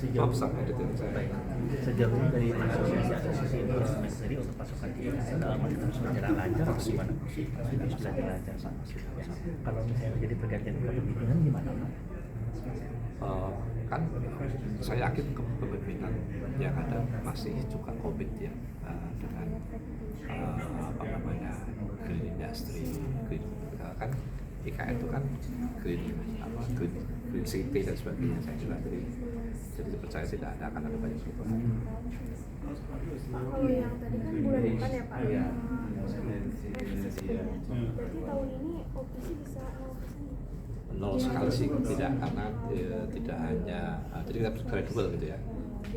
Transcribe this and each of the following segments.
Maaf sampai detik saya. Sejauh ini dari asosiasi investment sendiri untuk pasokan kita masih terus berjalan lancar atau gimana? Terus berjalan lancar Pak. Kalau misalnya jadi pergantian kepemimpinan gimana Pak? Kan saya yakin kepemimpinan yang ada masih juga komit ya dengan green industry, green kan IKN itu kan green city dan sebagainya. Saya juga jadi percaya tidak akan ada banyak perubahan. Kalau yang tadi kan bulan depan ya Pak, berarti tahun ini OPC bisa 0%? Nol sekali sih tidak, karena tidak hanya jadi kita gradual gitu ya,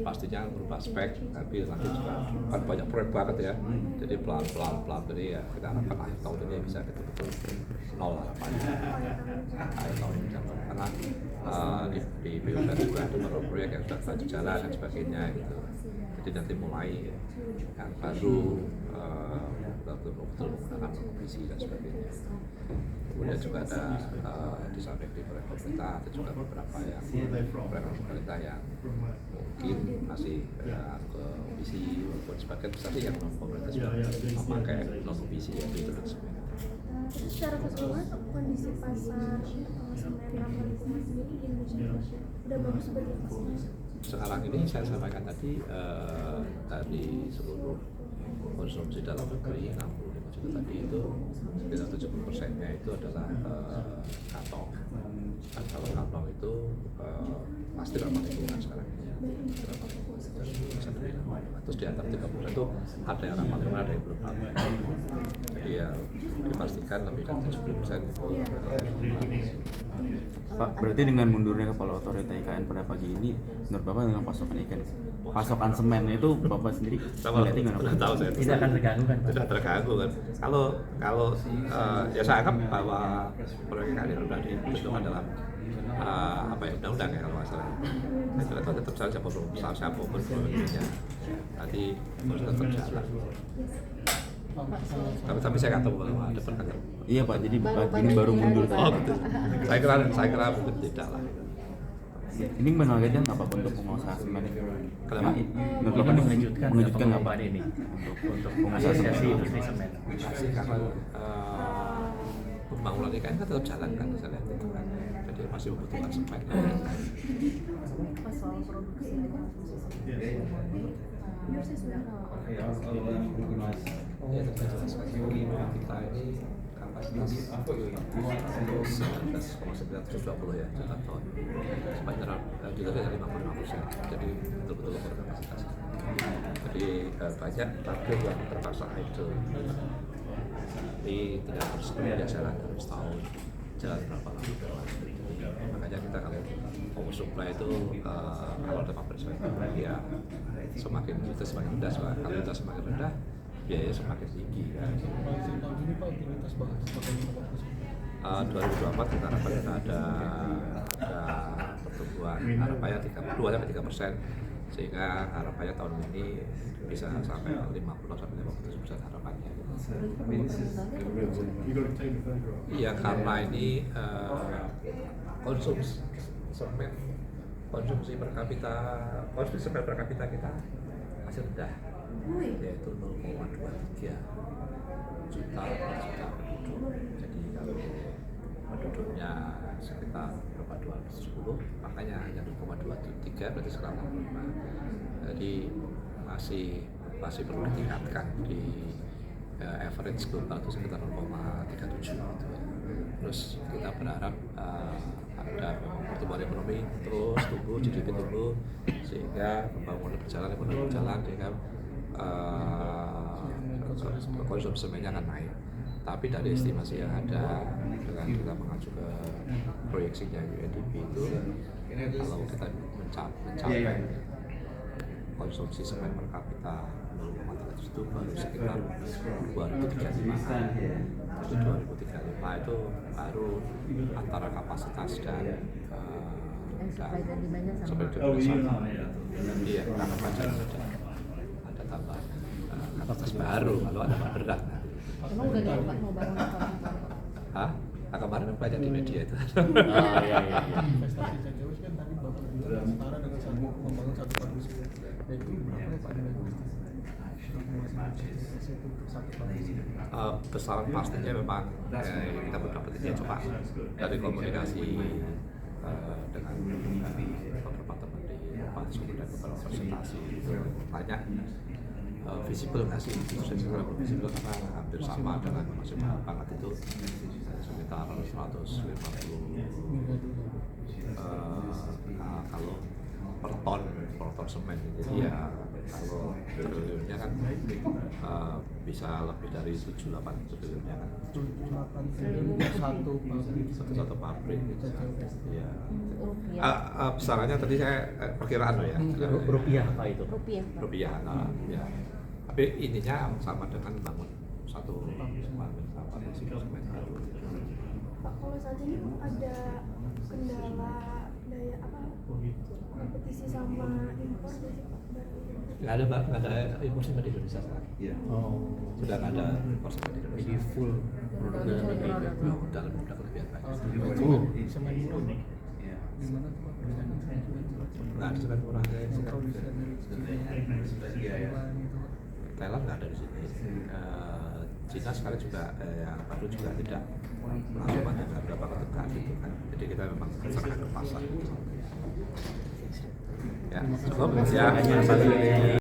pastinya berupa spek, tapi nanti juga kan banyak proyek banget ya, jadi pelan, jadi ya kita harapkan akhir tahun ini bisa betul-betul nol harapannya akhir tahun ini, karena di BUMN juga ada beberapa proyek yang sudah lanjut jalan dan sebagainya gitu, jadi nanti mulai yang baru betul-betul menggunakan visi dan sebagainya. Kemudian juga ada di samping di proyek pemerintah, ada juga beberapa yang proyek pemerintah yang mungkin masih ke visi walaupun sebagian besar yang pemerintah sudah memakai non visi yang itu dan sebagainya. Secara keseluruhan kondisi pasar semen ramah lingkungan sendiri di Indonesia udah bagus seperti apa sih? Sekarang ini saya sampaikan tadi dari seluruh konsumsi dalam negeri 65 juta tadi itu sekitar 70%-nya itu adalah kantong. Dan kalau kantong itu pasti ramah lingkungan sekarang ini. Terus di antara 30% itu ada yang ramah lingkungan, ada yang belum ramah. Jadi ya dipastikan lebih dari 70% itu. Pak, berarti dengan mundurnya Kepala Otorita IKN pada pagi ini, menurut Bapak dengan pasokan semen itu Bapak sendiri melihatnya gimana? Tahu saya Tidak akan terganggu kan Pak? Tidak terganggu kan. Kalau ya saya anggap bahwa proyek IKN sudah ditentukan dalam undang-undang ya kalau nggak salah. Nah, itu tetap saja siapapun proyeknya nanti harus tetap jalan. Tapi saya nggak tahu kalau ada perkara. Iya Pak, jadi ini baru mundur tadi. Oh betul. Saya kira mungkin tidak lah. Ini menargetkan apa untuk pengusaha semen? Kenapa? Menurut Bapak mengejutkan nggak Pak? ini untuk asosiasi industri semen? Masih karena pembangunan IKN kan tetap jalan kan, saya lihat itu kan. Jadi masih membutuhkan semen. Soal produksi dan konsumsi semen. Sih sebenarnya. Ya, kita jelaskan kita ini kapasitas 19,920 ya juta ton, sepanjang juta dari 55%, jadi betul-betul over kapasitas. Jadi banyak pabrik yang terpaksa idle, tapi tidak harus kemudian jalan dalam setahun, jalan berapa lama. Makanya kita kalau mau supply itu kalau ada pabrik ya semakin kita semakin rendah, kalau kita semakin rendah biaya semakin tinggi. 2024 kita harapkan ada pertumbuhan harapannya 2-3%, sehingga harapannya tahun ini bisa sampai 50-57% harapannya. Iya, karena ini konsumsi semen per kapita kita masih rendah, yaitu 0,23 juta per juta penduduk. Jadi kalau penduduknya sekitar 210, makanya hanya 0,23 berarti sekarang 65. Jadi masih perlu ditingkatkan di average global itu sekitar 0,37 gitu ya. Terus kita berharap ada pertumbuhan ekonomi terus tumbuh, GDP tumbuh, sehingga pembangunan berjalan, ekonomi berjalan, sehingga konsumsi semennya akan naik. Tapi dari estimasi yang ada dengan kita mengacu ke proyeksinya UNDP itu, kalau kita mencapai konsumsi semen per kapita 0,3 itu baru sekitar 2035. Jadi 2035 itu baru antara kapasitas dan seperti itu. Iya, karena pacar ada tambahan kapasitas baru kalau ada berat. Emang udah nggak Pak mau bangun apa? Hah? Nah, kemarin banyak di media itu. Oh iya. Investasi CCW kan tadi Bapak bilang setara dengan 1 membangun satu produksi dan itu berapa ya Pak satu produksi? Besaran pastinya memang kita berdapat ya coba dari komunikasi dengan beberapa teman di mahasiswa dan beberapa presentasi itu banyak visible nggak sih? Itu saya kira visible karena hampir sama dengan masuk banget itu sekitar 150 kalau per ton semen. Jadi ya kalau triliunnya kan bisa lebih dari 7-8 triliunnya kan. 7-8 triliun satu pabrik gitu. Ya. Rupiah. Besarannya tadi saya perkiraan loh ya. Rupiah Pak itu? Rupiah. Ya. Tapi ininya sama dengan bangun satu pabrik semen baru. Pak, kalau saat ini ada kendala daya kompetisi sama impor nggak sih Pak? Nggak ada impor semen di Indonesia sekarang. Sudah nggak ada impor semen di Indonesia. Jadi full produk dalam negeri. Dalam kelebihan banyak. semen murah. Di mana tuh Pak? Nggak ada semen murah. Kalau bisa dari Thailand itu Pak. Thailand nggak ada di sini. Cina sekarang juga yang baru juga tidak langsung ada beberapa ketentuan gitu kan. Jadi kita memang serahkan ke pasar. Ya, cukup ya.